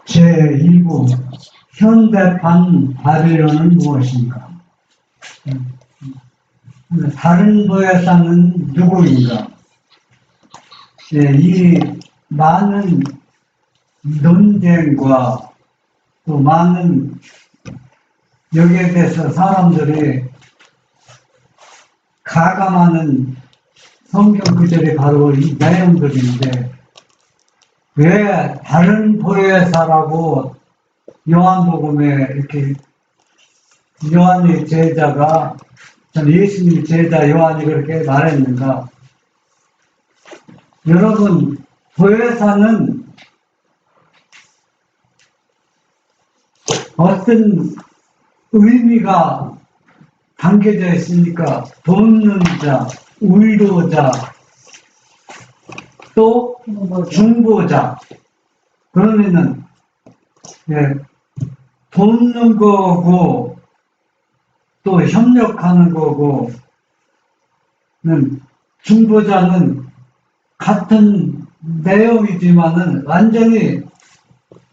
제2부 현대판 바빌론은 무엇인가? 다른 보혜사는 누구인가? 이 많은 논쟁과 또 많은 여기에 대해서 사람들이 가감하는 성경 구절이 바로 이 내용들인데, 왜 다른 보혜사라고 요한복음에 이렇게 요한의 제자가, 예수님 제자 요한이 그렇게 말했는가? 여러분, 보혜사는 어떤 의미가 담겨져 있으니까 돕는 자, 위로자, 또 중보자. 그러면은 돕는 거고 또 협력하는 거고, 중보자는 같은 내용이지만은 완전히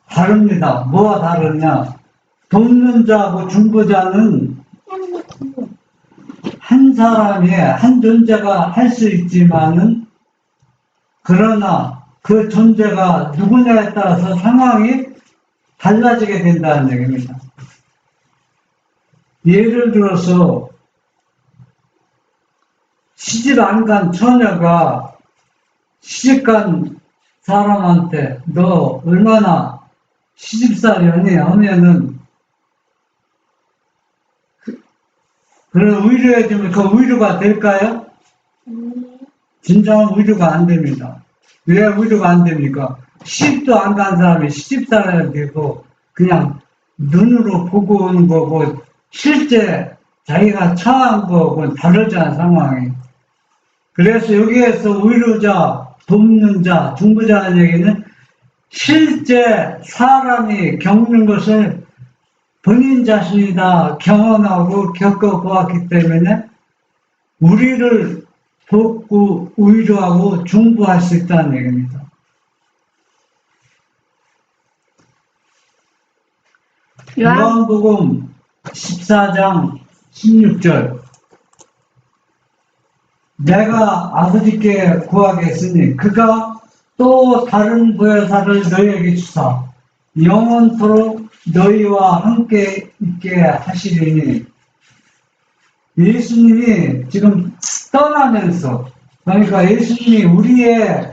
다릅니다. 뭐가 다르냐? 돕는 자하고 중보자는 한 사람이, 한 존재가 할 수 있지만은, 그러나 그 존재가 누구냐에 따라서 상황이 달라지게 된다는 얘기입니다. 예를 들어서 시집 안 간 처녀가 시집간 사람한테 너 얼마나 시집살이하니 하면은 그런 위로해주면 그 위로가 될까요? 진정한 위로가 안 됩니다. 왜 위로가 안 됩니까? 시집도 안 간 사람이 시집살이가 되고 그냥 눈으로 보고 오는 거고 실제 자기가 처한 거하고는 다르잖아, 상황이. 그래서 여기에서 위로자, 돕는 자, 중보자는 얘기는 실제 사람이 겪는 것을 본인 자신이 다 경험하고 겪어보았기 때문에 우리를 돕고 위로하고 중보할 수 있다는 얘기입니다. 요한복음 14장 16절, 내가 아버지께 구하겠으니 그가 또 다른 보혜사를 너희에게 주사 영원토록 너희와 함께 있게 하시리니. 예수님이 지금 떠나면서, 그러니까 예수님이 우리의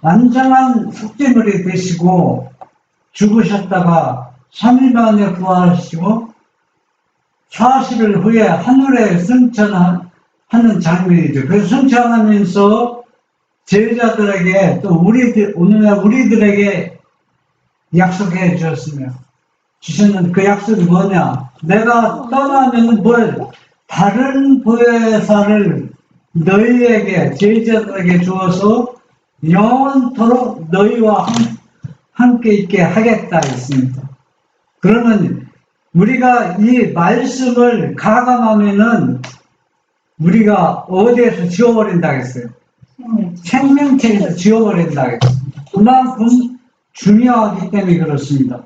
완전한 속죄물이 되시고 죽으셨다가 3일 만에 부활하시고 40일 후에 하늘에 승천하는 장면이죠. 그래서 승천하면서 제자들에게, 또 오늘날 우리들에게 약속해 주셨는데 그 약속이 뭐냐? 내가 떠나면 다른 보혜사를 너희에게, 제자들에게 주어서 영원토록 너희와 함께 있게 하겠다 했습니다. 그러면 우리가 이 말씀을 가감하면은 우리가 어디에서 지워버린다 했어요? 생명체에서 지워버린다 했어요. 그만큼 중요하기 때문에 그렇습니다.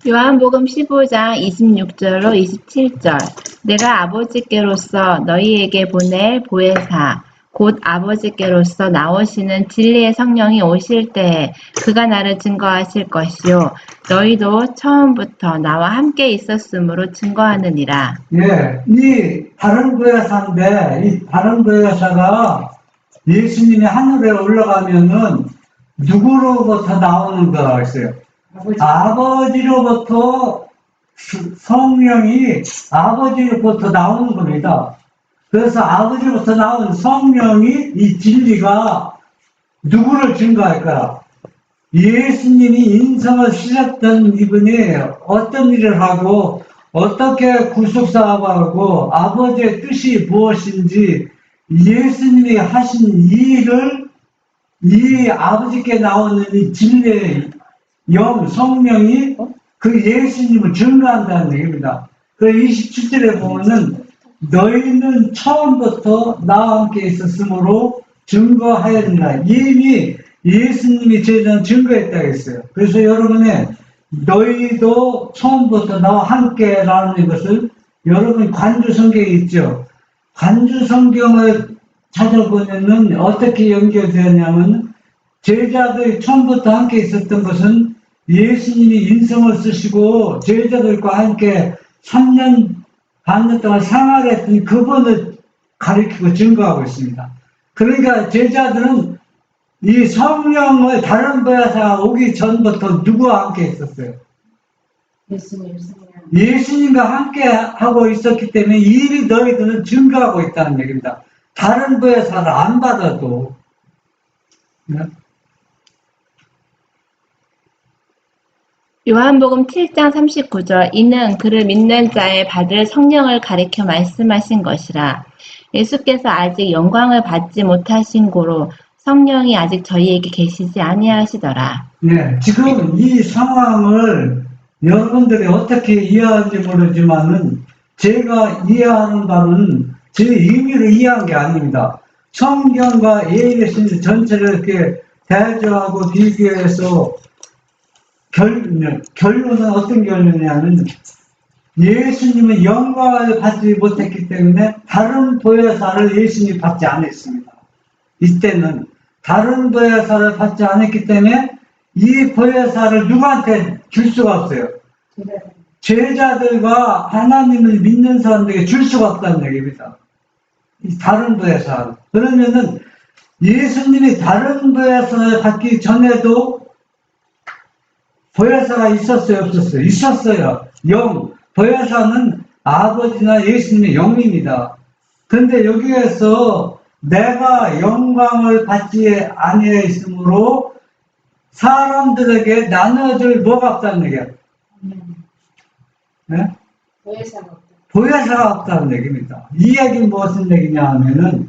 요한복음 15장 26절로 27절, 내가 아버지께로서 너희에게 보낼 보혜사 곧 아버지께로서 나오시는 진리의 성령이 오실 때에 그가 나를 증거하실 것이요 너희도 처음부터 나와 함께 있었으므로 증거하느니라. 예, 이 다른 보혜사인데 이 다른 보혜사가 예수님이 하늘에 올라가면은 누구로부터 나오는 거라고 했어요? 아버지로부터 성령이 아버지로부터 나오는 겁니다. 그래서 아버지로부터 나온 성령이, 이 진리가 누구를 증거할까? 예수님이 인성을 씻었던 이분이 어떤 일을 하고 어떻게 구속사업하고 아버지의 뜻이 무엇인지 예수님이 하신 일을 이 아버지께 나오는 이 진리의 영, 성령이 그 예수님을 증거한다는 얘기입니다. 그 27절에 보면은 너희는 처음부터 나와 함께 있었으므로 증거하였느니라. 이미 예수님이 저희는 증거했다고 했어요. 그래서 여러분의 너희도 처음부터 나와 함께라는 것을 여러분 관주 성경에 있죠. 관주 성경을 찾아보면은 어떻게 연결되었냐면 제자들이 처음부터 함께 있었던 것은 예수님이 인성을 쓰시고 제자들과 함께 3년 반 동안 생활했던 그분을 가리키고 증거하고 있습니다. 그러니까 제자들은 이 성령을 다른 보혜사가 오기 전부터 누구와 함께 있었어요? 예수님과 함께 하고 있었기 때문에 이미 너희들은 증거하고 있다는 얘기입니다. 다른 보혜사를 안 받아도. 네? 요한복음 7장 39절 이는 그를 믿는 자의 받을 성령을 가리켜 말씀하신 것이라. 예수께서 아직 영광을 받지 못하신 고로 성령이 아직 저희에게 계시지 아니하시더라. 네, 지금 이 상황을 여러분들이 어떻게 이해하는지 모르지만은 제가 이해하는 바는 제 의미로 이해한 게 아닙니다. 성경과 예수님 전체를 이렇게 대조하고 비교해서 결론은 어떤 결론이냐면 예수님은 영광을 받지 못했기 때문에 다른 보혜사를 예수님이 받지 않았습니다. 이때는 다른 보혜사를 받지 않았기 때문에 이 보혜사를 누구한테 줄 수가 없어요. 제자들과 하나님을 믿는 사람들에게 줄 수가 없다는 얘기입니다. 이 다른 보혜사. 그러면은 예수님이 다른 보혜사를 받기 전에도 보혜사가 있었어요, 없었어요? 있었어요. 보혜사는 아버지나 예수님의 영입니다. 그런데 여기에서 내가 영광을 받지 아니하였으므로 사람들에게 나눠줄 뭐가 없다는 얘기야? 네? 보혜사가 없다는 얘기입니다. 이 얘기는 무슨 얘기냐 하면은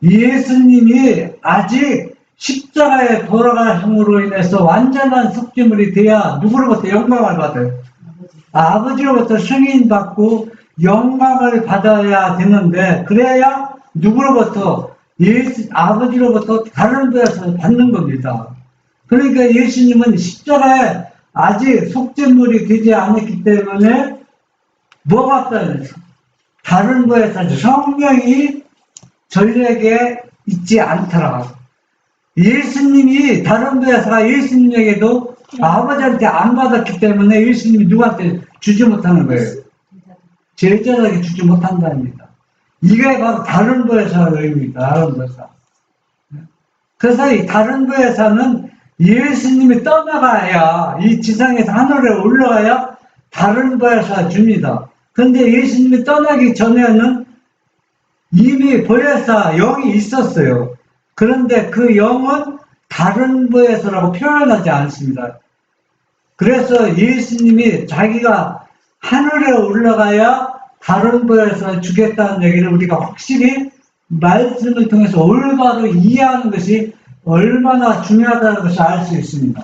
예수님이 아직 십자가에 돌아가심으로 인해서 완전한 속죄물이 돼야 누구로부터 영광을 받아요? 아버지로부터 승인받고 영광을 받아야 되는데 그래야 누구로부터? 아버지로부터 다른 데서 받는 겁니다. 그러니까 예수님은 십자가에 아직 속죄물이 되지 않았기 때문에 뭐가 없다는 다른 거에서 성령이 저희에게 있지 않더라. 예수님이 다른 데서 예수님에게도 아버지한테 안 받았기 때문에 예수님이 누구한테 주지 못하는 거예요. 제자에게 주지 못한답니다. 이게 바로 다른 보혜사의 의미입니다. 다른 보혜사. 그래서 이 다른 보혜사는 예수님이 떠나가야 이 지상에서 하늘에 올라가야 다른 보혜사 줍니다. 그런데 예수님이 떠나기 전에는 이미 보혜사 영이 있었어요. 그런데 그 영은 다른 보혜사라고 표현하지 않습니다. 그래서 예수님이 자기가 하늘에 올라가야 다른 보혜사를 주겠다는 얘기를 우리가 확실히 말씀을 통해서 올바로 이해하는 것이 얼마나 중요하다는 것을 알 수 있습니다.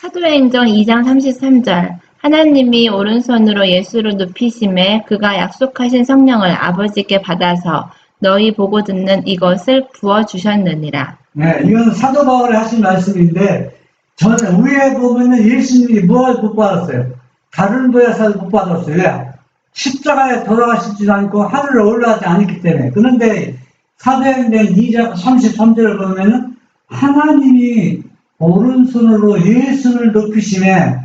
사도행전 2장 33절 하나님이 오른손으로 예수를 눕히심에 그가 약속하신 성령을 아버지께 받아서 너희 보고 듣는 이것을 부어주셨느니라. 네, 이건 사도 바울이 하신 말씀인데 저는 위에 보면은 예수님이 뭘 못 받았어요? 다른 보혜사를 못 받았어요. 왜? 십자가에 돌아가시지 않고 하늘에 올라가지 않았기 때문에. 그런데 사도행전 2장 33절을 보면은 하나님이 오른손으로 예수를 높이심에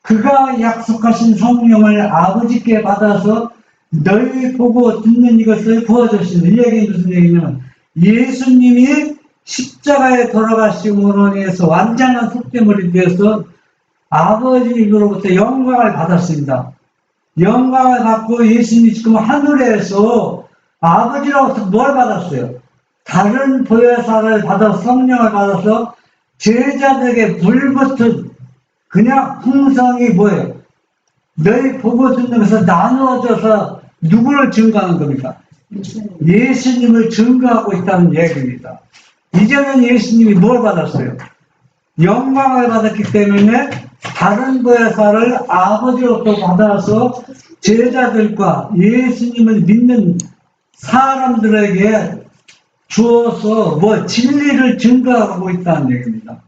그가 약속하신 성령을 아버지께 받아서 너희 보고 듣는 이것을 부어주신다. 이 얘기는 무슨 얘기냐면 예수님이 십자가에 돌아가심으로 인해서 완전한 속죄물이 되어서 아버지로부터 영광을 받았습니다. 영광을 받고 예수님이 지금 하늘에서 아버지로부터 뭘 받았어요? 다른 보혜사를 받아서 성령을 받아서 제자들에게 불붙은 그냥 풍성이 뭐예요? 너희 보고 듣는 것을 나누어져서 누구를 증거하는 겁니까? 예수님을 증거하고 있다는 얘기입니다. 이전엔 예수님이 뭘 받았어요? 영광을 받았기 때문에 다른 보혜사를 아버지로부터 받아서 제자들과 예수님을 믿는 사람들에게 주어서 진리를 증거하고 있다는 얘기입니다.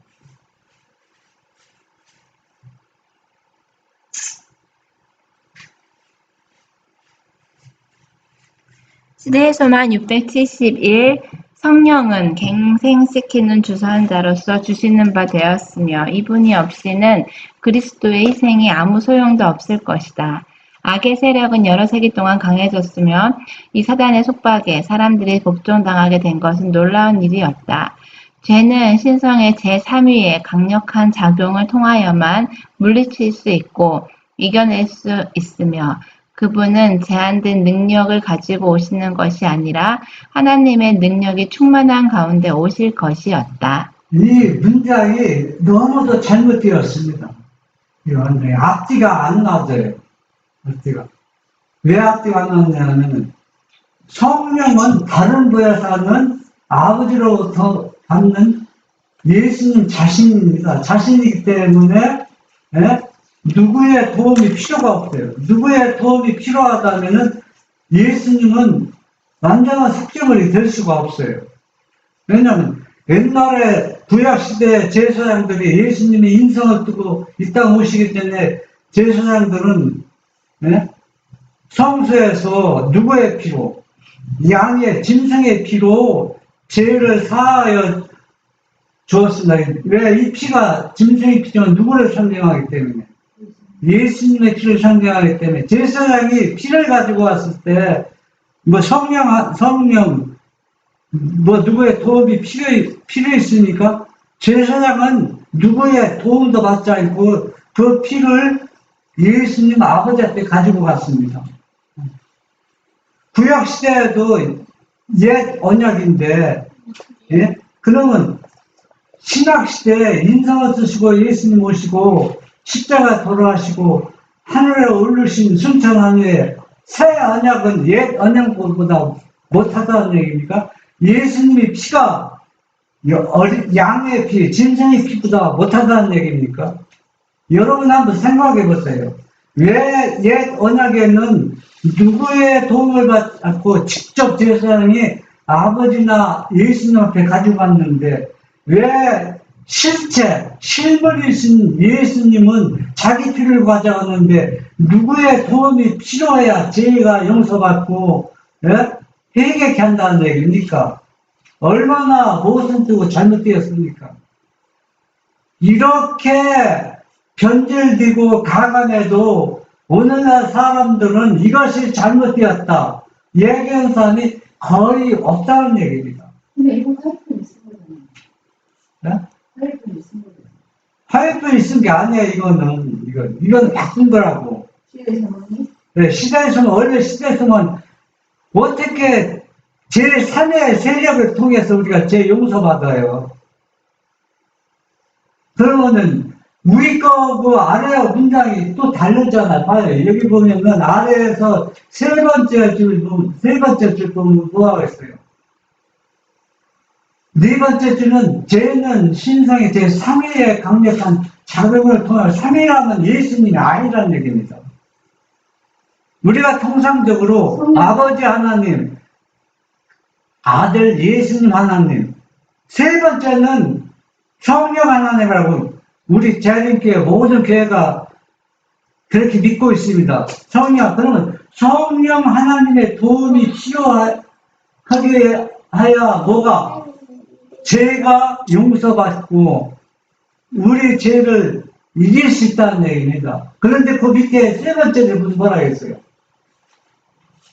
시대소만 671 성령은 갱생시키는 주선자로서 주시는 바 되었으며 이분이 없이는 그리스도의 희생이 아무 소용도 없을 것이다. 악의 세력은 여러 세기 동안 강해졌으며 이 사단의 속박에 사람들이 복종당하게 된 것은 놀라운 일이었다. 죄는 신성의 제3위의 강력한 작용을 통하여만 물리칠 수 있고 이겨낼 수 있으며 그분은 제한된 능력을 가지고 오시는 것이 아니라 하나님의 능력이 충만한 가운데 오실 것이었다. 이 문장이 너무도 잘못되었습니다. 이건 앞뒤가 안 맞아요. 앞뒤가. 왜 앞뒤가 안 맞냐면 성령은 다른 보혜사는 아버지로부터 받는 예수님 자신입니다. 자신이기 때문에 누구의 도움이 필요가 없어요. 누구의 도움이 필요하다면은 예수님은 완전한 삭제물이 될 수가 없어요. 왜냐하면 옛날에 구약시대 제사장들이 예수님이 인성을 뜨고 이 땅 오시기 때문에 제사장들은 성소에서 누구의 피로, 양의 짐승의 피로 죄를 사하여 주었습니다. 왜 이 피가 짐승의 피는 누구를 상징하기 때문에 예수님의 피를 상징하기 때문에 제사장이 피를 가지고 왔을 때 성령 누구의 도움이 필요했으니까 제사장은 누구의 도움도 받지 않고 그 피를 예수님 아버지한테 가지고 갔습니다. 구약시대에도 옛 언약인데 그러면 신약시대에 인성을 쓰시고 예수님 오시고 십자가 돌아가시고 하늘에 올르신 순천하늘에 새 언약은 옛 언약보다 못하다는 얘기입니까? 예수님의 피가 양의 피, 짐승의 피보다 못하다는 얘기입니까? 여러분 한번 생각해 보세요. 왜 옛 언약에는 누구의 도움을 받지 않고 직접 제사장이 아버지나 예수님 앞에 가지고 갔는데 왜 실물이신 예수님은 자기 피를 가져왔는데 누구의 도움이 필요해야 죄가 용서받고 회개케 한다는 얘기입니까? 얼마나 모순되고 잘못되었습니까? 이렇게 변질되고 가감해도 오늘날 사람들은 이것이 잘못되었다 얘기하는 사람이 거의 없다는 얘기입니다. 근데 이거 하이픈 있은 거잖아요. 하이픈 있은 거잖아요. 하이픈 있은 게 아니야, 이건 바꾼 거라고. 시대성이? 네, 원래 시대성은 어떻게 제3의 세력을 통해서 우리가 죄 용서받아요. 그러면은, 위에 거고 아래 문장이 또 다르잖아요. 봐요. 여기 보면은 아래에서 세 번째 줄 보면 뭐하고 있어요? 네 번째 줄은 죄는 신성의 제3위의 강력한 작용을 통해 3위라는 예수님이 아니라는 얘기입니다. 우리가 통상적으로 아버지 하나님, 아들 예수님 하나님, 세 번째는 성령 하나님이라고 우리 재림교회 모든 교회가 그렇게 믿고 있습니다. 그러면 성령 하나님의 도움이 필요하게 하여 뭐가? 죄가 용서받고 우리 죄를 이길 수 있다는 얘기입니다. 그런데 그 밑에 세 번째는 무슨 뭐라 했어요?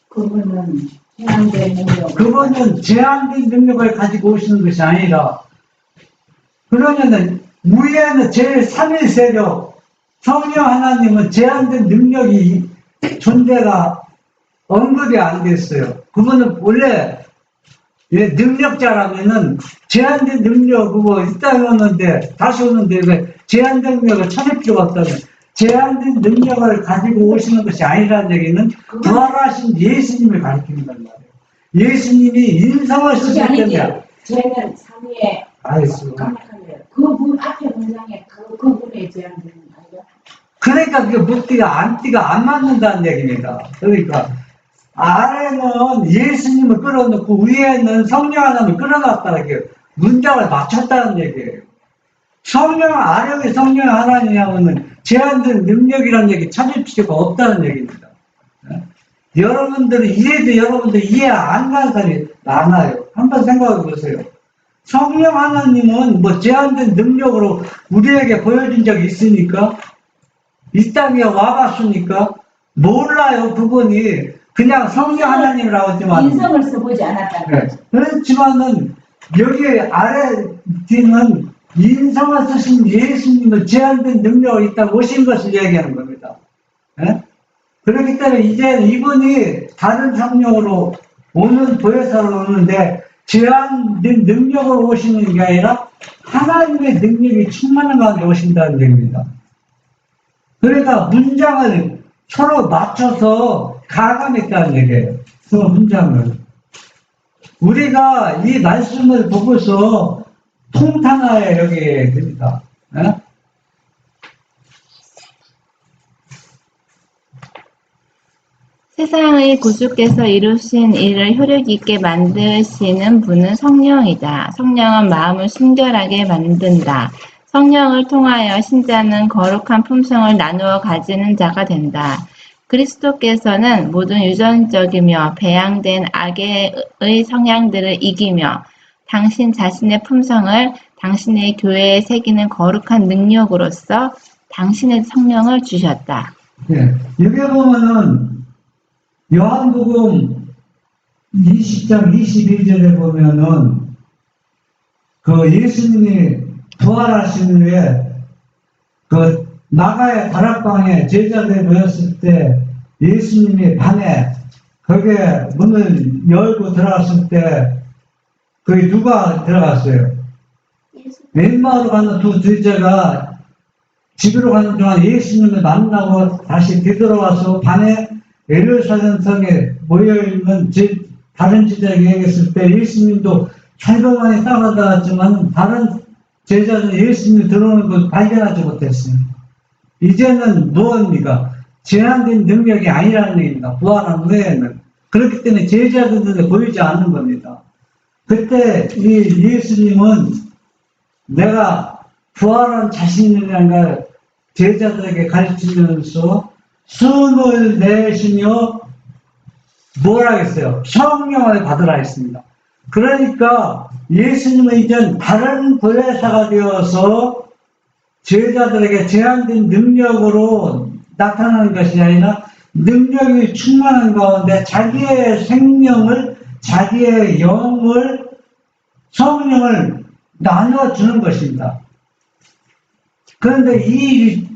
그분은 제한된 능력. 그분은 제한된 능력을 가지고 오시는 것이 아니라 그러면은 위에는 제3일 세력 성령 하나님은 제한된 능력이 존재가 언급이 안 됐어요. 그분은 원래 능력자라면은 제한된 능력이고 이 땅에 오는데 다시 오는데 왜 제한된 능력을 찾을 필요가 없다면 제한된 능력을 가지고 오시는 것이 아니라는 얘기는 부활하신 예수님을 가리킨단 말이에요. 예수님이 인성을 쓰실 때문에 쟤는 3위에 강력한 거예요. 그분 앞에 문장에 그분에 제한되는 아니야? 그러니까 그게 묻기가 안 맞는다는 얘기입니다. 그러니까 아래는 예수님을 끌어놓고 위에는 성령 하나님을 끌어놨다는 게 문장을 맞췄다는 얘기예요. 성령 아래의 성령 하나님이라면 제한된 능력이라는 얘기 찾을 필요가 없다는 얘기입니다. 여러분들은 여러분들 이해 안 가는 사람이 많아요. 한번 생각해 보세요. 성령 하나님은 뭐 제한된 능력으로 우리에게 보여준 적이 있습니까? 이 땅에 와봤습니까? 몰라요, 그분이. 그냥 성령 하나님이라고 했지만. 인성을 써보지 않았다는 네. 거죠. 그렇지만은, 여기 아래 뒤는 인성을 쓰신 예수님을 제한된 능력이 있다고 오신 것을 얘기하는 겁니다. 네? 그렇기 때문에 이제 이분이 다른 성령으로 오는 보혜사로 오는데 제한된 능력으로 오시는 게 아니라 하나님의 능력이 충만한 가운데 오신다는 얘기입니다. 그러니까 문장을 서로 맞춰서 가감했다는 얘기예요. 그 문장을. 우리가 이 말씀을 보고서 통탄화에 여기 됩니다. 네? 세상의 구주께서 이루신 일을 효력 있게 만드시는 분은 성령이다. 성령은 마음을 순결하게 만든다. 성령을 통하여 신자는 거룩한 품성을 나누어 가지는 자가 된다. 그리스도께서는 모든 유전적이며 배양된 악의 성향들을 이기며 당신 자신의 품성을 당신의 교회에 새기는 거룩한 능력으로서 당신의 성령을 주셨다. 네. 여기 보면은 요한복음 20장 22절에 보면은 그 예수님이 부활하신 후에 그 나가의 다락방에 제자들이 모였을 때 예수님이 밤에 거기에 문을 열고 들어갔을 때 거기 누가 들어갔어요? 엠마오로 가는 두 제자가 집으로 가는 동안 예수님을 만나고 다시 되돌아와서 밤에 예루살렘 성에 모여있는 다른 제자에게 얘기했을 때 예수님도 살벌만에 따라다녔지만 다른 제자는 예수님이 들어오는 걸 발견하지 못했습니다. 이제는 무엇입니까? 제한된 능력이 아니라는 얘기입니다. 부활한 후에는. 그렇기 때문에 제자들한테 보이지 않는 겁니다. 그때 이 예수님은 내가 부활한 자신이 있느냐가 제자들에게 가르치면서 숨을 내쉬며 뭐라 했어요? 성령을 받으라 했습니다. 그러니까 예수님은 이제 다른 보혜사가 되어서 제자들에게 제한된 능력으로 나타나는 것이 아니라 능력이 충만한 가운데 자기의 생명을, 자기의 영을, 성령을 나눠주는 것입니다. 그런데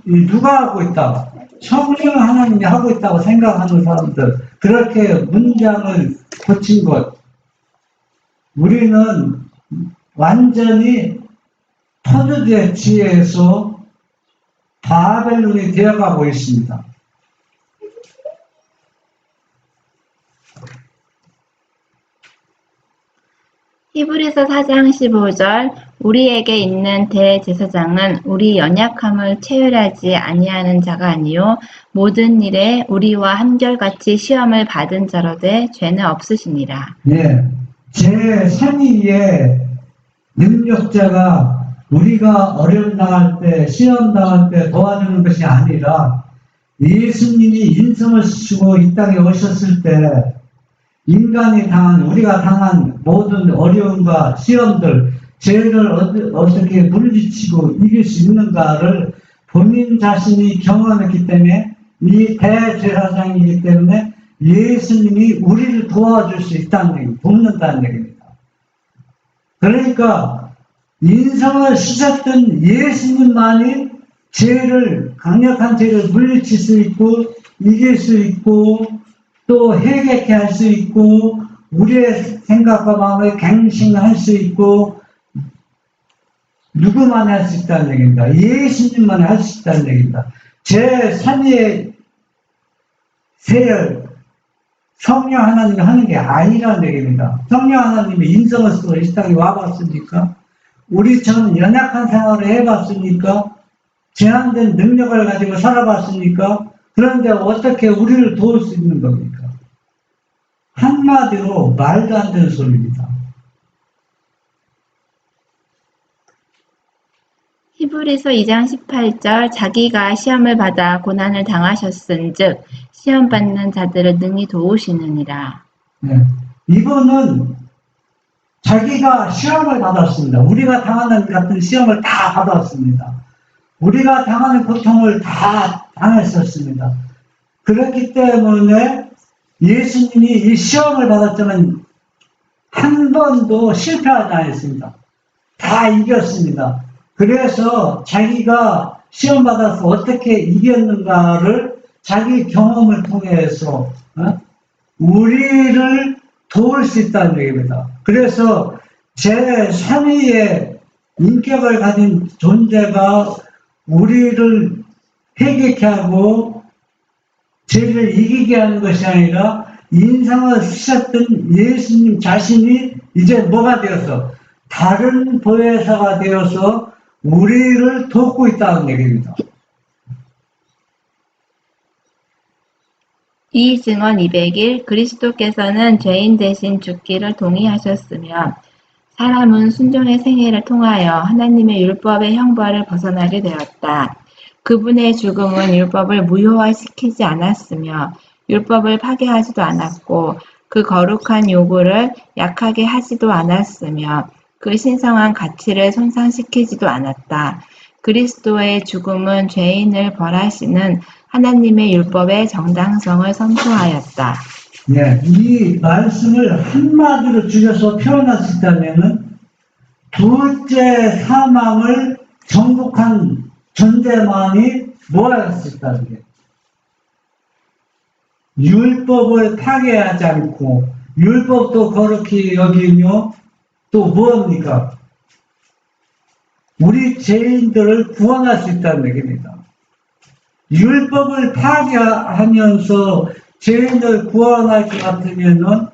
누가 하고 있다? 성령 하나님이 하고 있다고 생각하는 사람들, 그렇게 문장을 고친 것. 우리는 완전히 포도주의 지혜에서 바벨론이 되어가고 있습니다. 히브리서 4장 15절 우리에게 있는 대제사장은 우리 연약함을 체휼하지 아니하는 자가 아니요 모든 일에 우리와 한결같이 시험을 받은 자로되 죄는 없으시니라. 예, 제3위의 능력자가 우리가 어려움 당할 때, 시험 당할 때 도와주는 것이 아니라 예수님이 인성을 쓰시고 이 땅에 오셨을 때 인간이 우리가 당한 모든 어려움과 시험들, 죄를 어떻게 물리치고 이길 수 있는가를 본인 자신이 경험했기 때문에 이 대제사장이기 때문에 예수님이 우리를 도와줄 수 있다는 얘기, 돕는다는 얘기입니다. 그러니까 인성을 쓰셨던 예수님만이 강력한 죄를 물리칠 수 있고 이길 수 있고 또 해결케 할 수 있고 우리의 생각과 마음을 갱신할 수 있고 누구만 할 수 있다는 얘기입니다. 예수님만 할 수 있다는 얘기입니다. 제3위의 세열 성령 하나님이 하는 게 아니라는 얘기입니다. 성령 하나님이 인성을 쓰고 이 땅에 와봤으니까 우리처럼 연약한 생활을 해봤습니까? 제한된 능력을 가지고 살아봤습니까? 그런데 어떻게 우리를 도울 수 있는 겁니까? 한마디로 말도 안 되는 소리입니다. 히브리서 2장 18절 자기가 시험을 받아 고난을 당하셨은즉 시험 받는 자들을 능히 도우시느니라. 네. 이분은 자기가 시험을 받았습니다. 우리가 당하는 같은 시험을 다 받았습니다. 우리가 당하는 고통을 다 당했었습니다. 그렇기 때문에 예수님이 이 시험을 받았지만 한 번도 실패하지 않았습니다. 다 이겼습니다. 그래서 자기가 시험 받아서 어떻게 이겼는가를 자기 경험을 통해서 우리를 도울 수 있다는 얘기입니다. 그래서 제3위의 인격을 가진 존재가 우리를 회개케 하고 죄를 이기게 하는 것이 아니라 인상을 쓰셨던 예수님 자신이 이제 뭐가 되어서 다른 보혜사가 되어서 우리를 돕고 있다는 얘기입니다. 이 증언 200일 그리스도께서는 죄인 대신 죽기를 동의하셨으며 사람은 순종의 생애를 통하여 하나님의 율법의 형벌을 벗어나게 되었다. 그분의 죽음은 율법을 무효화시키지 않았으며 율법을 파괴하지도 않았고 그 거룩한 요구를 약하게 하지도 않았으며 그 신성한 가치를 손상시키지도 않았다. 그리스도의 죽음은 죄인을 벌하시는 하나님의 율법의 정당성을 선포하였다. 네, 이 말씀을 한마디로 줄여서 표현할 수 있다면 둘째 사망을 정복한 존재만이 뭐할 수 있다는 게 율법을 파괴하지 않고 율법도 거룩히 여기며 또 무엇입니까? 우리 죄인들을 구원할 수 있다는 얘기입니다. 율법을 파괴하면서 죄인을 구원할 것 같으면은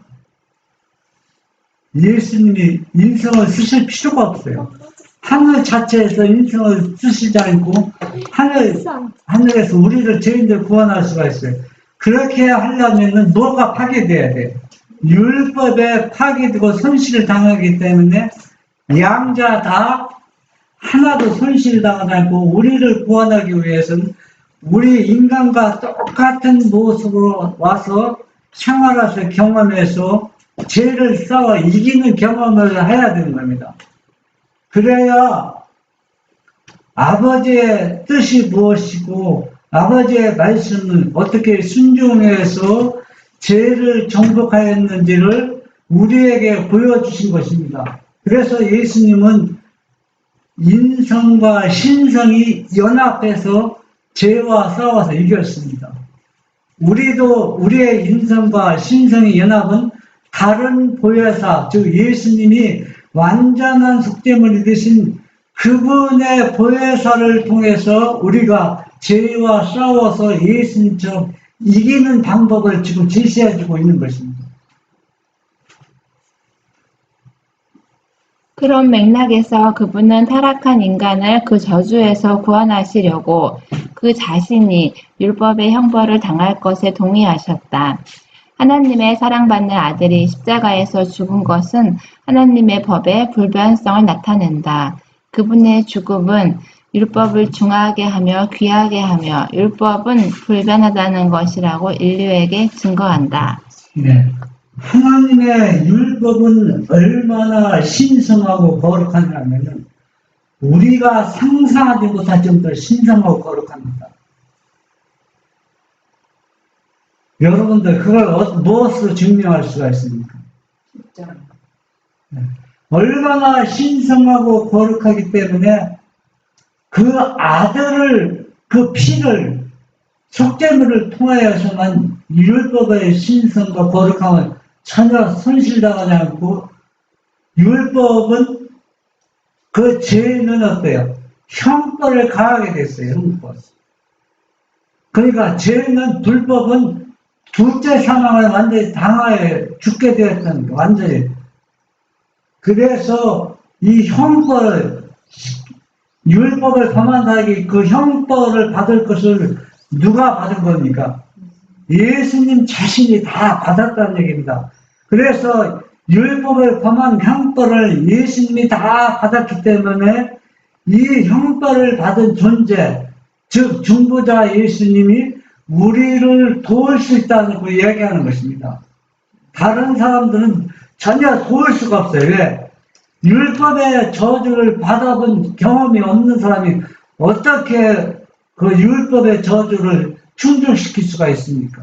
예수님이 인성을 쓰실 필요가 없어요. 하늘 자체에서 인성을 쓰시지 않고 하늘에서 우리를 죄인들 구원할 수가 있어요. 그렇게 하려면은 뭐가 파괴돼야 돼요? 율법에 파괴되고 손실을 당하기 때문에 양자 다 하나도 손실을 당하지 않고 우리를 구원하기 위해서는 우리 인간과 똑같은 모습으로 와서 생활해서 경험해서 죄를 싸워 이기는 경험을 해야 되는 겁니다. 그래야 아버지의 뜻이 무엇이고 아버지의 말씀을 어떻게 순종해서 죄를 정복하였는지를 우리에게 보여주신 것입니다. 그래서 예수님은 인성과 신성이 연합해서 죄와 싸워서 이겼습니다. 우리도 우리의 인성과 신성의 연합은 다른 보혜사, 즉 예수님이 완전한 속죄물이 되신 그분의 보혜사를 통해서 우리가 죄와 싸워서 예수님처럼 이기는 방법을 지금 제시해주고 있는 것입니다. 그런 맥락에서 그분은 타락한 인간을 그 저주에서 구원하시려고 그 자신이 율법의 형벌을 당할 것에 동의하셨다. 하나님의 사랑받는 아들이 십자가에서 죽은 것은 하나님의 법의 불변성을 나타낸다. 그분의 죽음은 율법을 중하게 하며 귀하게 하며 율법은 불변하다는 것이라고 인류에게 증거한다. 네. 하나님의 율법은 얼마나 신성하고 거룩하냐면 우리가 상상하지 못할 정도로 신성하고 거룩합니다. 여러분들 그걸 무엇으로 증명할 수가 있습니까? 네. 얼마나 신성하고 거룩하기 때문에 그 아들을 그 피를 속죄물을 통하여서만 율법의 신성과 거룩함을 전혀 손실당하지 않고 율법은 그 죄는 어때요? 형벌을 가하게 됐어요. 형벌. 그러니까 죄는 불법은 둘째 사망을 완전히 당하여 죽게 되었던 완전히. 그래서 이 형벌, 율법을 범한 자에게 그 형벌을 받을 것을 누가 받은 겁니까? 예수님 자신이 다 받았다는 얘기입니다. 그래서 율법을 범한 형벌을 예수님이 다 받았기 때문에 이 형벌을 받은 존재, 즉 중보자 예수님이 우리를 도울 수 있다는 걸 얘기하는 것입니다. 다른 사람들은 전혀 도울 수가 없어요. 왜? 율법의 저주를 받아본 경험이 없는 사람이 어떻게 그 율법의 저주를 충족시킬 수가 있습니까?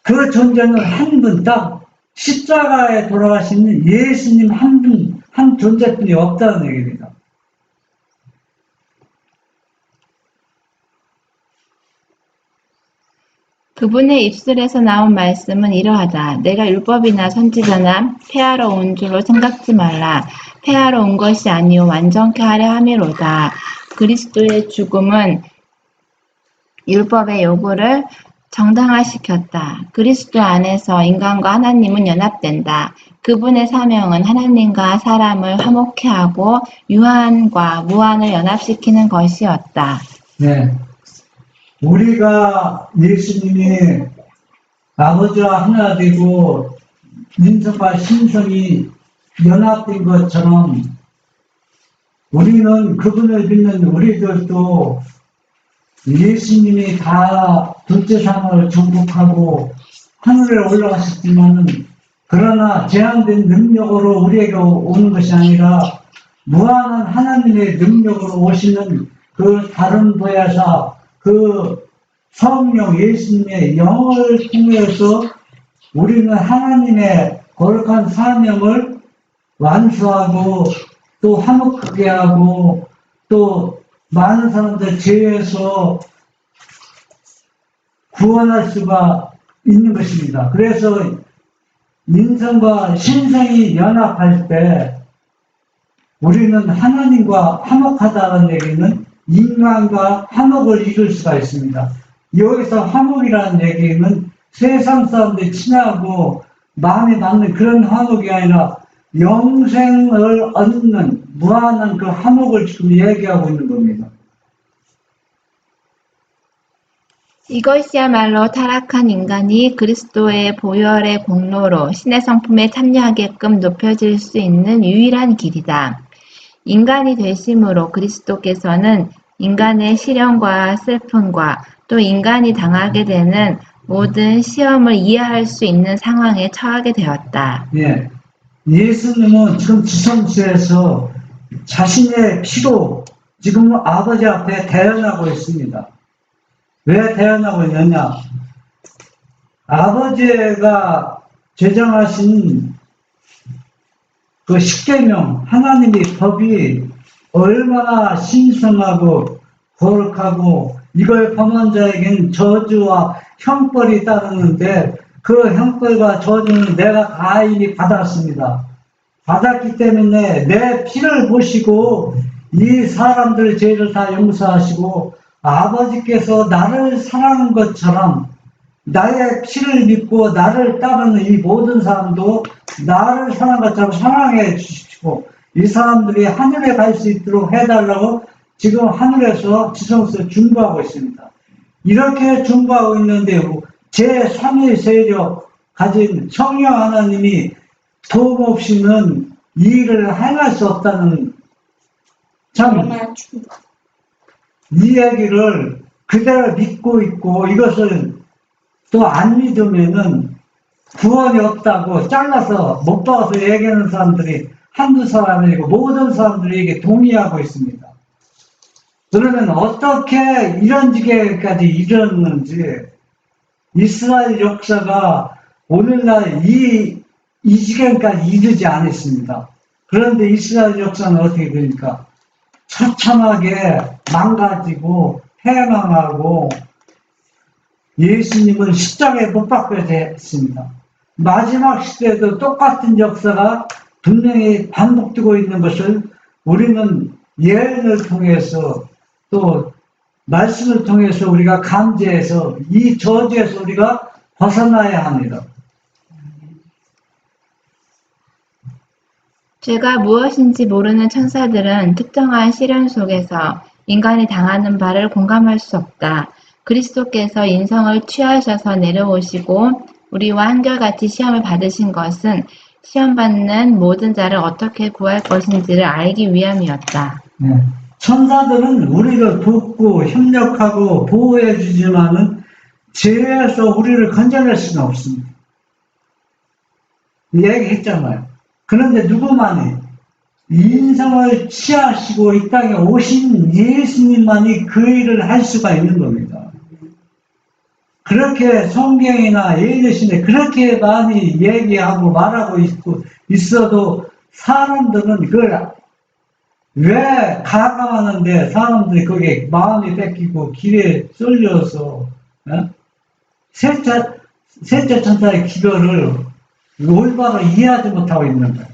그 존재는 한 분, 딱 십자가에 돌아가시는 예수님 한 분, 한 존재뿐이 없다는 얘기입니다. 그분의 입술에서 나온 말씀은 이러하다. 내가 율법이나 선지자나 폐하러 온 줄로 생각지 말라. 폐하러 온 것이 아니요 완전케 하려 함이로다. 그리스도의 죽음은 율법의 요구를 정당화시켰다. 그리스도 안에서 인간과 하나님은 연합된다. 그분의 사명은 하나님과 사람을 화목케 하고 유한과 무한을 연합시키는 것이었다. 네. 우리가 예수님이 아버지와 하나 되고 인성과 신성이 연합된 것처럼 우리는 그분을 믿는 우리들도 예수님이 다 둘째 상을 정복하고 하늘에 올라가셨지만은 그러나 제한된 능력으로 우리에게 오는 것이 아니라 무한한 하나님의 능력으로 오시는 그 다른 보혜사 그 성령 예수님의 영을 통해서 우리는 하나님의 거룩한 사명을 완수하고 또 화목하게 하고 또 많은 사람들 죄에서 구원할 수가 있는 것입니다. 그래서 인성과 신성이 연합할 때 우리는 하나님과 화목하다는 얘기는 인간과 화목을 이룰 수가 있습니다. 여기서 화목이라는 얘기는 세상 사람들이 친하고 마음에 맞는 그런 화목이 아니라 영생을 얻는 무한한 그 화목을 지금 얘기하고 있는 겁니다. 이것이야말로 타락한 인간이 그리스도의 보혈의 공로로 신의 성품에 참여하게끔 높여질 수 있는 유일한 길이다. 인간이 되심으로 그리스도께서는 인간의 시련과 슬픔과 또 인간이 당하게 되는 모든 시험을 이해할 수 있는 상황에 처하게 되었다. 예. 예수님은 지금 지성소에서 자신의 피로 지금 아버지 앞에 대언하고 있습니다. 왜 대언하고 있느냐? 아버지가 제정하신 그 십계명, 하나님의 법이 얼마나 신성하고 거룩하고 이걸 범한 자에게는 저주와 형벌이 따르는데 그 형벌과 저주는 내가 다 이미 받았습니다. 받았기 때문에 내 피를 보시고 이 사람들 죄를 다 용서하시고 아버지께서 나를 사랑하는 것처럼 나의 피를 믿고 나를 따르는 이 모든 사람도 나를 사랑한 것처럼 사랑해 주시고 이 사람들이 하늘에 갈 수 있도록 해달라고 지금 하늘에서 지성소에 중보하고 있습니다. 이렇게 중보하고 있는데 제3의 세력 가진 성령 하나님이 도움 없이는 이 일을 행할 수 없다는 참 이 얘기를 그대로 믿고 있고 이것을 또 안 믿으면은 구원이 없다고 잘라서 못 박아서 얘기하는 사람들이 한두 사람이 아니고 모든 사람들이 이게 동의하고 있습니다. 그러면 어떻게 이런 지경까지 이르렀는지 이스라엘 역사가 오늘날 이 지경까지 이르지 않았습니다. 그런데 이스라엘 역사는 어떻게 되니까 처참하게 망가지고 패망하고 예수님은 십자가에 못 박혀야 했습니다. 마지막 시대에도 똑같은 역사가 분명히 반복되고 있는 것을 우리는 예언을 통해서 또 말씀을 통해서 우리가 감지해서 이 저주에서 우리가 벗어나야 합니다. 죄가 무엇인지 모르는 천사들은 특정한 시련 속에서 인간이 당하는 바를 공감할 수 없다. 그리스도께서 인성을 취하셔서 내려오시고 우리와 한결같이 시험을 받으신 것은 시험받는 모든 자를 어떻게 구할 것인지를 알기 위함이었다. 네. 천사들은 우리를 돕고 협력하고 보호해 주지만은 죄에서 우리를 건져낼 수는 없습니다. 얘기했잖아요. 그런데 누구만이 인성을 취하시고 이 땅에 오신 예수님만이 그 일을 할 수가 있는 겁니다. 그렇게 성경이나 예수신에 그렇게 많이 얘기하고 말하고 있어도 사람들은 그걸 왜 가감하는데 사람들이 거기에 마음이 뺏기고 길에 쏠려서 셋째 천사의 기도를 올바로 이해하지 못하고 있는 거예요.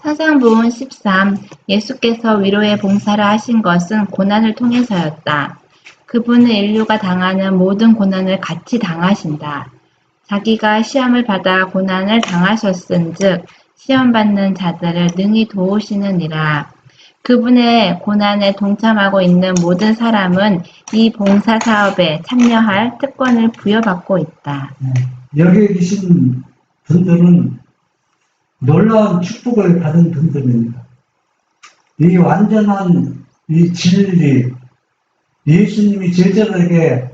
사상부흥 13. 예수께서 위로의 봉사를 하신 것은 고난을 통해서였다. 그분은 인류가 당하는 모든 고난을 같이 당하신다. 자기가 시험을 받아 고난을 당하셨은즉 시험받는 자들을 능히 도우시느니라. 그분의 고난에 동참하고 있는 모든 사람은 이 봉사 사업에 참여할 특권을 부여받고 있다. 여기 계신 분들은 놀라운 축복을 받은 분들입니다. 이 완전한 이 진리, 예수님이 제자들에게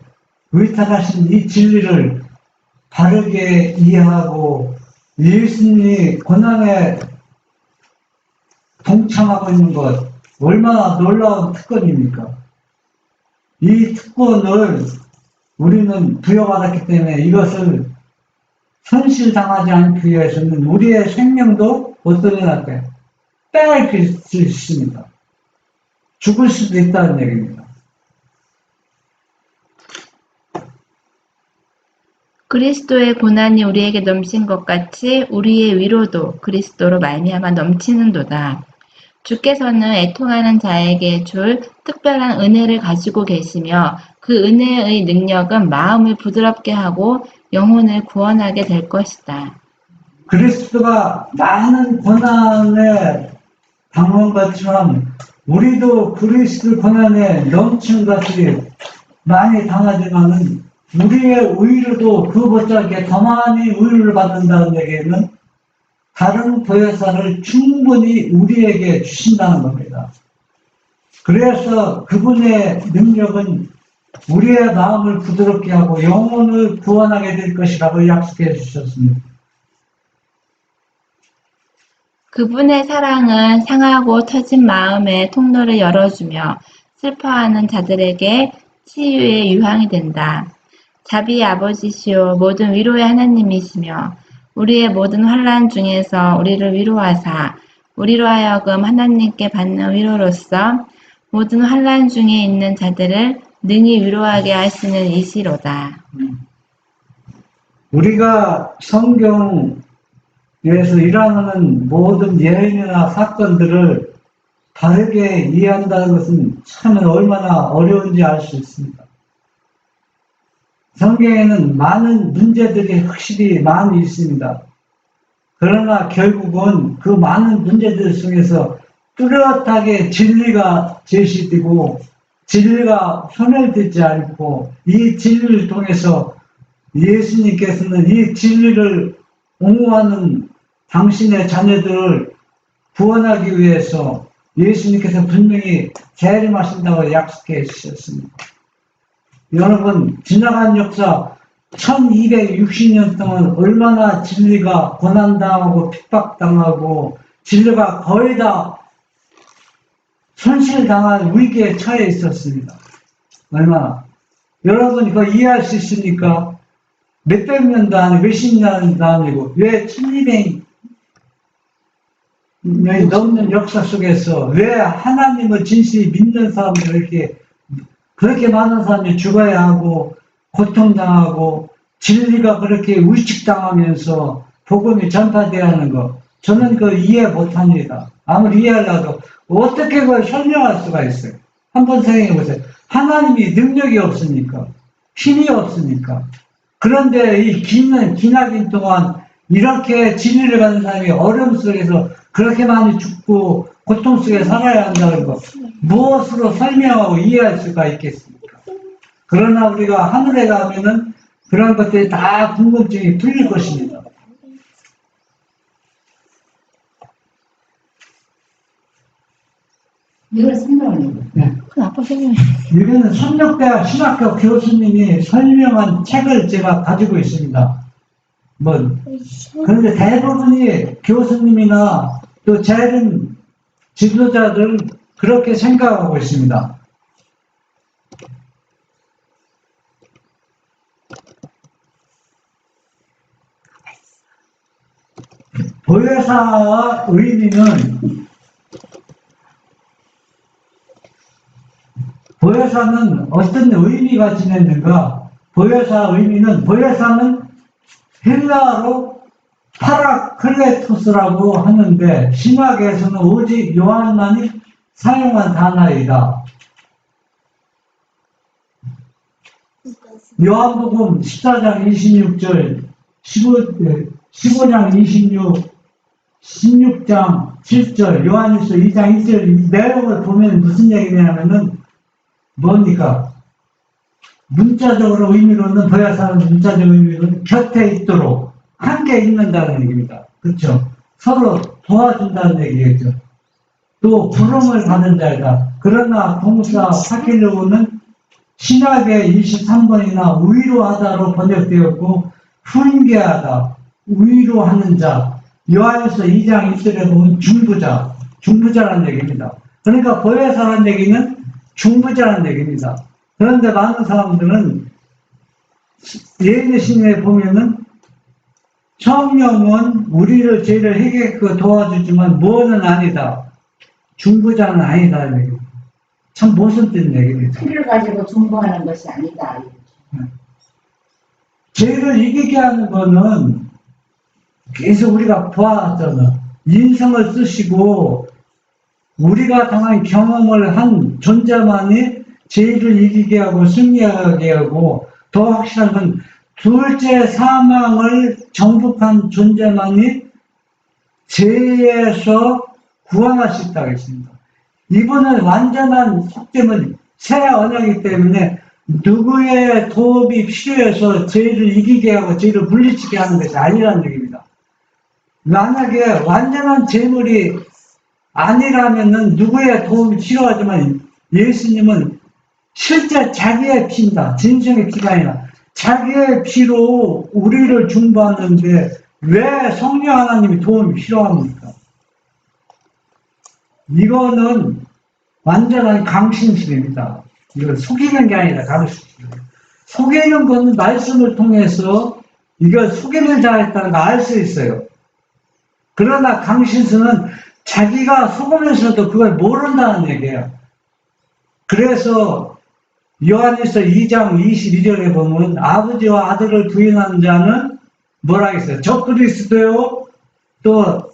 의탁하신 이 진리를 바르게 이해하고 예수님이 고난에 동참하고 있는 것, 얼마나 놀라운 특권입니까? 이 특권을 우리는 부여받았기 때문에 이것을 손실당하지 않기 위해서는 우리의 생명도 어떤 일할까요? 빼앗길 수 있습니다. 죽을 수도 있다는 얘기입니다. 그리스도의 고난이 우리에게 넘친 것 같이 우리의 위로도 그리스도로 말미암아 넘치는도다. 주께서는 애통하는 자에게 줄 특별한 은혜를 가지고 계시며 그 은혜의 능력은 마음을 부드럽게 하고 영혼을 구원하게 될 것이다. 그리스도가 많은 고난에 당한 것처럼 우리도 그리스도 고난에 넘치는 것이 많이 당하지만은 우리의 의료도 그보다 더 많이 의료를 받는다는 얘기는 다른 보혜사를 충분히 우리에게 주신다는 겁니다. 그래서 그분의 능력은 우리의 마음을 부드럽게 하고 영혼을 구원하게 될 것이라고 약속해 주셨습니다. 그분의 사랑은 상하고 터진 마음의 통로를 열어주며 슬퍼하는 자들에게 치유의 유황이 된다. 자비의 아버지시오 모든 위로의 하나님이시며 우리의 모든 환난 중에서 우리를 위로하사 우리로 하여금 하나님께 받는 위로로서 모든 환난 중에 있는 자들을 능히 위로하게 하시는 이시로다. 우리가 성경에서 일어나는 모든 예언이나 사건들을 바르게 이해한다는 것은 참 얼마나 어려운지 알 수 있습니다. 성경에는 많은 문제들이 확실히 많이 있습니다. 그러나 결국은 그 많은 문제들 속에서 뚜렷하게 진리가 제시되고 진리가 소멸되지 않고 이 진리를 통해서 예수님께서는 이 진리를 옹호하는 당신의 자녀들을 구원하기 위해서 예수님께서 분명히 재림하신다고 약속해 주셨습니다. 여러분, 지나간 역사 1260년 동안 얼마나 진리가 고난당하고 핍박당하고 진리가 거의 다 손실당한 위기에 처해 있었습니다. 얼마나. 여러분 그거 이해할 수 있습니까? 몇백 년도 아니고 몇십 년도 아니고 왜 1200년이 넘는 역사 속에서 왜 하나님을 진실히 믿는 사람들 이렇게 그렇게 많은 사람이 죽어야 하고 고통당하고 진리가 그렇게 위축당하면서 복음이 전파되어야 하는 거 저는 그걸 이해 못합니다. 아무리 이해하려도 어떻게 그걸 설명할 수가 있어요? 한번 생각해 보세요. 하나님이 능력이 없으니까 힘이 없으니까 그런데 이 기나긴 동안 이렇게 진리를 가는 사람이 어려움 속에서 그렇게 많이 죽고 고통 속에 살아야 한다는 것, 무엇으로 설명하고 이해할 수가 있겠습니까? 그러나 우리가 하늘에 가면은 그런 것들이 다 궁금증이 풀릴 것입니다. 이걸 설명을 네. 그 아빠 설명해. 이거는 선덕대학 신학교 교수님이 설명한 책을 제가 가지고 있습니다. 그런데 대부분이 교수님이나 또 재림 지도자들은 그렇게 생각하고 있습니다. 보혜사의 의미는 보혜사는 어떤 의미가 지냈는가? 보혜사의 의미는 보혜사는 헬라어로 파라클레토스라고 하는데 신학에서는 오직 요한만이 사용한 단어이다. 요한복음 14장 26절, 15장 26, 16장 7절, 요한일서 2장 1절 이 내용을 보면 무슨 얘기냐면은 뭡니까? 문자적으로 의미로는 보혜사는 문자적 의미로는 곁에 있도록 함께 있는다는 얘기입니다. 그렇죠? 서로 도와준다는 얘기겠죠. 또 부름을 받은 자이다. 그러나 동사 파킬로는 신학의 23번이나 위로하다로 번역되었고 훈계하다, 위로하는 자. 요한일서 2장 1절에 보면 중부자라는 얘기입니다. 그러니까 보혜사라는 얘기는 중부자라는 얘기입니다. 그런데 많은 사람들은 예언의 신에 보면은 성령은 우리를 죄를 해결하고 도와주지만 무엇은 아니다. 중부자는 아니다. 참 무슨 뜻인 얘기입니까? 피를 가지고 중보하는 것이 아니다. 죄를 이기게 하는 거는 계속 우리가 보았잖아. 인성을 쓰시고 우리가 당한 경험을 한 존재만이 죄를 이기게 하고 승리하게 하고 더 확실한 건 둘째 사망을 정복한 존재만이 죄에서 구원할 수 있다고 했습니다. 이분은 완전한 속죄는 새 언약이기 때문에 누구의 도움이 필요해서 죄를 이기게 하고 죄를 물리치게 하는 것이 아니라는 얘기입니다. 만약에 완전한 죄물이 아니라면은 누구의 도움이 필요하지만 예수님은 실제 자기의 피입니다. 진정의 피가 아니라 자기의 피로 우리를 중보하는데 왜 성령 하나님이 도움이 필요합니까? 이거는 완전한 강신술입니다. 이걸 속이는 게 아니라 강신술. 속이는 건 말씀을 통해서 이걸 속이는 자였다는 걸 알 수 있어요. 그러나 강신술은 자기가 속으면서도 그걸 모른다는 얘기예요. 그래서 요한일서 2장 22절에 보면 아버지와 아들을 부인하는 자는 뭐라 했어요? 적그리스도요. 또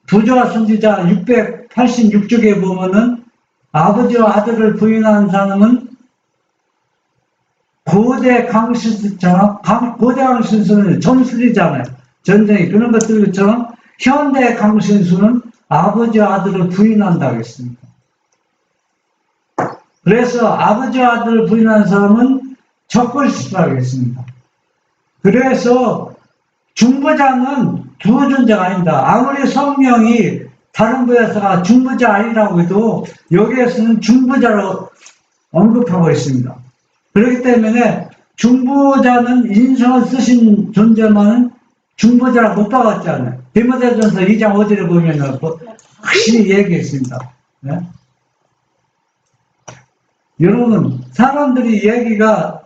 부조와 선지자 686쪽에 보면은 아버지와 아들을 부인하는 사람은 고대 강신수처럼 고대 강신수는 전술이잖아요. 전쟁이 그런 것들처럼 현대 강신수는 아버지와 아들을 부인한다고 했습니다. 그래서 아버지와 아들을 부인하는 사람은 적그리스도라고 했습니다. 그래서 중보자는 두 존재가 아니다. 아무리 성령이 다른 부에서가 중보자 아니라고 해도 여기에서는 중보자로 언급하고 있습니다. 그렇기 때문에 중보자는 인성을 쓰신 존재만은 중보자라 못 박았잖아요. 디모데전서 2장 5절에 보면 확실히 얘기했습니다. 네? 여러분, 사람들이 얘기가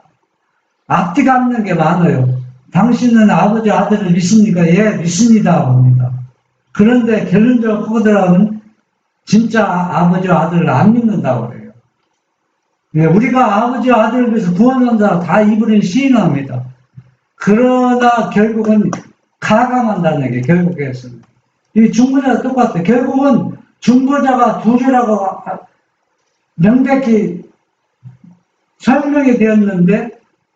앞뒤가 없는 게 많아요. 당신은 아버지 아들을 믿습니까? 예, 믿습니다. 봅니다. 그런데 결론적으로 보더라면 진짜 아버지와 아들을 안 믿는다고 그래요. 예, 우리가 아버지와 아들을 위해서 구원한다 다 입으로 시인합니다. 그러나 결국은 가감한다는 얘기예요. 결국에서는. 이 중보자가 똑같아요. 결국은 중보자가 둘이라고 명백히 설명이 되었는데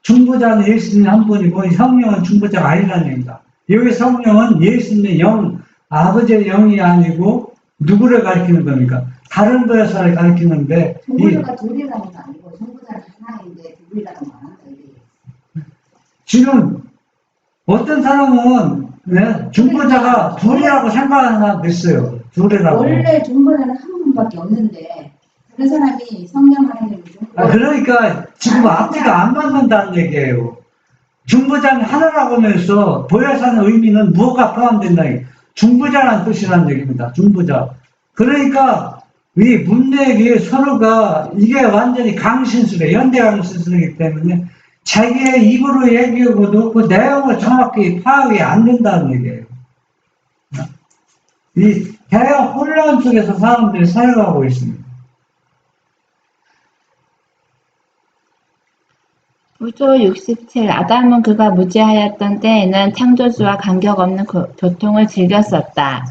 중보자는 예수님 한 분이고 성령은 중보자가 아니라는 얘기입니다. 여기 성령은 예수님의 영, 아버지의 영이 아니고 누구를 가리키는 겁니까? 다른 보혜사를 가리키는데 중보자가 둘이라는 건 아니고 중보자는 하나인데 둘이라는 건 안 한다. 지금 어떤 사람은 중보자가 둘이라고 생각하는 사람도 있어요. 둘이라고. 원래 중보자는 한 분밖에 없는데 다른 사람이 성령 하나님을 그러니까 지금 앞뒤가 안 맞는다는 얘기예요. 중보자는 하나라고 하면서 보혜사의 의미는 무엇가 포함된다. 중보자라는 뜻이라는 얘기입니다. 중보자. 그러니까 이 문맥이 서로가 이게 완전히 강신술이에요. 현대 강신술이기 때문에 자기의 입으로 얘기하고도 그 내용을 정확히 파악이 안 된다는 얘기예요. 이 대화 혼란 속에서 사람들이 살아가고 있습니다. 구조 67. 아담은 그가 무지하였던 때에는 창조주와 관계없는 교통을 즐겼었다.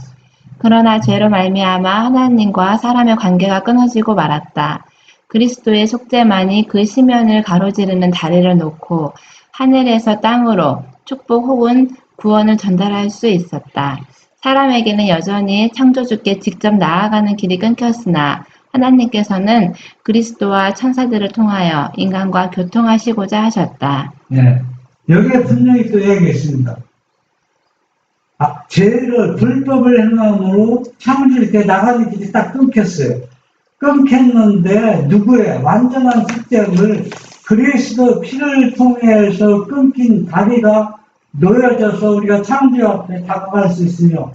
그러나 죄로 말미암아 하나님과 사람의 관계가 끊어지고 말았다. 그리스도의 속죄만이 그 시면을 가로지르는 다리를 놓고 하늘에서 땅으로 축복 혹은 구원을 전달할 수 있었다. 사람에게는 여전히 창조주께 직접 나아가는 길이 끊겼으나 하나님께서는 그리스도와 천사들을 통하여 인간과 교통하시고자 하셨다. 네. 여기에 분명히 또 얘기했습니다. 죄를, 불법을 행함으로 창조주께 나가는 길이 딱 끊겼어요. 끊겼는데 누구의 완전한 속죄를 그리스도 피를 통해서 끊긴 다리가 놓여져서 우리가 창조 앞에 다가갈 수 있으며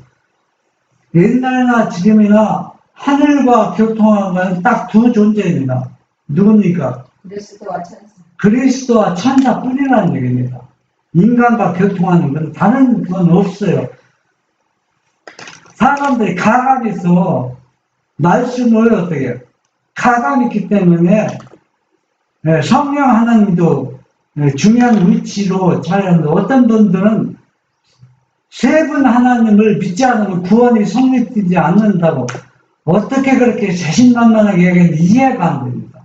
옛날이나 지금이나 하늘과 교통하는 건 딱 두 존재입니다. 누굽니까? 그리스도와 천사. 그리스도와 천사뿐이라는 얘기입니다. 인간과 교통하는 건 다른 건 없어요. 사람들이 가감이 있어 말씀을 어떻게 해요? 가감이 있기 때문에 성령 하나님도 중요한 위치로 차지하는데 어떤 분들은 세 분 하나님을 믿지 않으면 구원이 성립되지 않는다고 어떻게 그렇게 자신만만하게 얘기하는데 이해가 안 됩니다.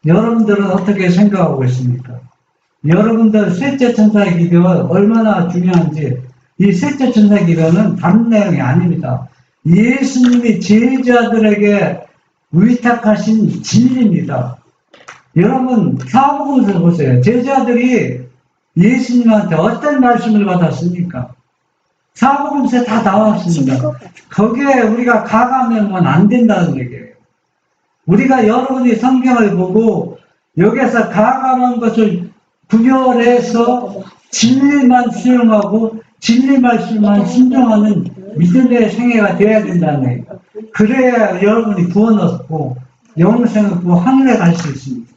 여러분들은 어떻게 생각하고 있습니까? 여러분들 셋째 천사의 기도가 얼마나 중요한지 이 셋째 천사의 기도는 다른 내용이 아닙니다. 예수님이 제자들에게 위탁하신 진리입니다. 여러분 사복음서 보세요. 제자들이 예수님한테 어떤 말씀을 받았습니까? 사복음서에 다 나왔습니다. 거기에 우리가 가감하면 안 된다는 얘기예요. 우리가 여러분이 성경을 보고 여기서 가감한 것을 구별해서 진리만 수용하고 진리 말씀만 순종하는 믿음의 생애가 되어야 된다는 얘기예요. 그래야 여러분이 구원 얻고 영생을 얻고 하늘에 갈 수 있습니다.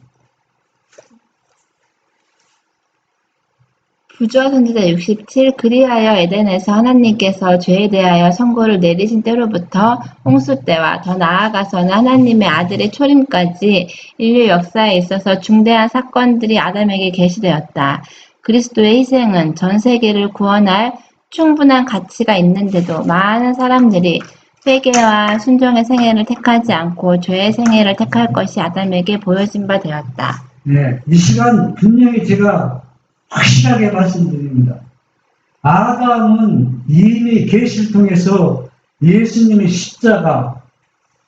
부조화 선지자 67. 그리하여 에덴에서 하나님께서 죄에 대하여 선고를 내리신 때로부터 홍수 때와 더 나아가서는 하나님의 아들의 초림까지 인류 역사에 있어서 중대한 사건들이 아담에게 계시되었다. 그리스도의 희생은 전 세계를 구원할 충분한 가치가 있는데도 많은 사람들이 회개와 순종의 생애를 택하지 않고 죄의 생애를 택할 것이 아담에게 보여진 바 되었다. 네, 이 시간 분명히 제가 확실하게 말씀드립니다. 아담은 이미 계시를 통해서 예수님의 십자가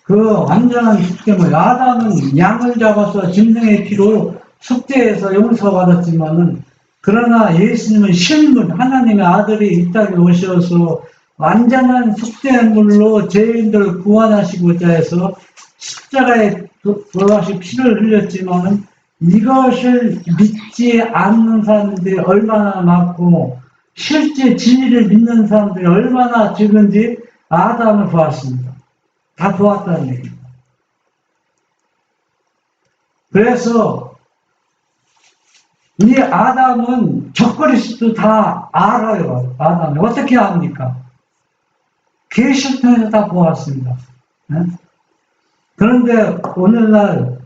그 완전한 속죄물 아담은 양을 잡아서 짐승의 피로 속죄해서 용서받았지만은 그러나 예수님은 실물 하나님의 아들이 이 땅에 오셔서 완전한 속죄물로 죄인들을 구원하시고자 해서 십자가에 돌아가시 피를 흘렸지만은 이것을 믿지 않는 사람들이 얼마나 많고 실제 진리를 믿는 사람들이 얼마나 적은지 아담을 보았습니다. 다 보았다는 얘기입니다. 그래서 이 아담은 적그리스도 다 알아요. 아담이 어떻게 압니까? 계시를 통해서 다 보았습니다. 네? 그런데 오늘날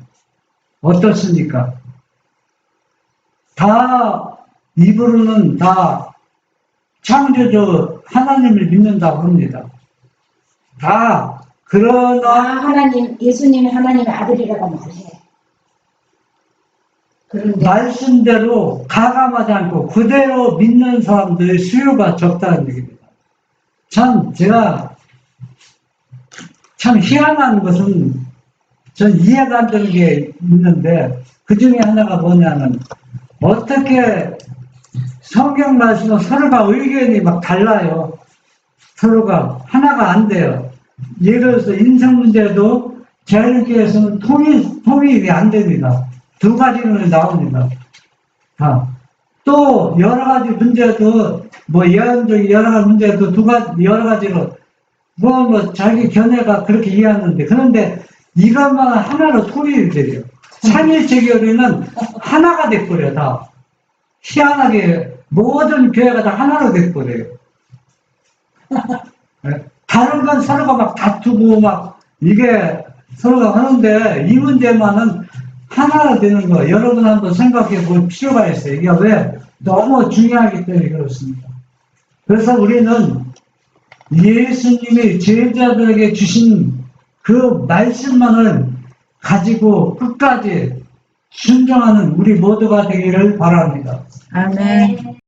어떻습니까? 다 입으로는 다 창조주 하나님을 믿는다고 합니다. 다 그러나 하나님, 예수님이 하나님의 아들이라고 말해. 그런데 말씀대로 가감하지 않고 그대로 믿는 사람들의 수요가 적다는 얘기입니다. 제가 참 희한한 것은 전 이해가 안 되는 게 있는데 그 중에 하나가 뭐냐면 어떻게 성경 말씀은 서로가 의견이 막 달라요. 서로가 하나가 안 돼요. 예를 들어서 인생 문제도 자유교회에서는 통일이 안 됩니다. 두 가지는 나옵니다. 또 여러 가지 문제도 뭐 예언적인 여러 가지 문제도 여러 가지로 뭐 자기 견해가 그렇게 이해하는데 그런데 이것만 하나로 통일이 돼요. 삼일체교회는 하나가 돼버려요. 다 희한하게 모든 교회가 다 하나로 돼버려요. 다른 건 서로가 막 다투고 막 이게 서로가 하는데 이 문제만은 하나로 되는 거 여러분 한번 생각해 볼 필요가 있어요. 이게 왜? 너무 중요하기 때문에 그렇습니다. 그래서 우리는 예수님이 제자들에게 주신 그 말씀만을 가지고 끝까지 순종하는 우리 모두가 되기를 바랍니다. 아멘.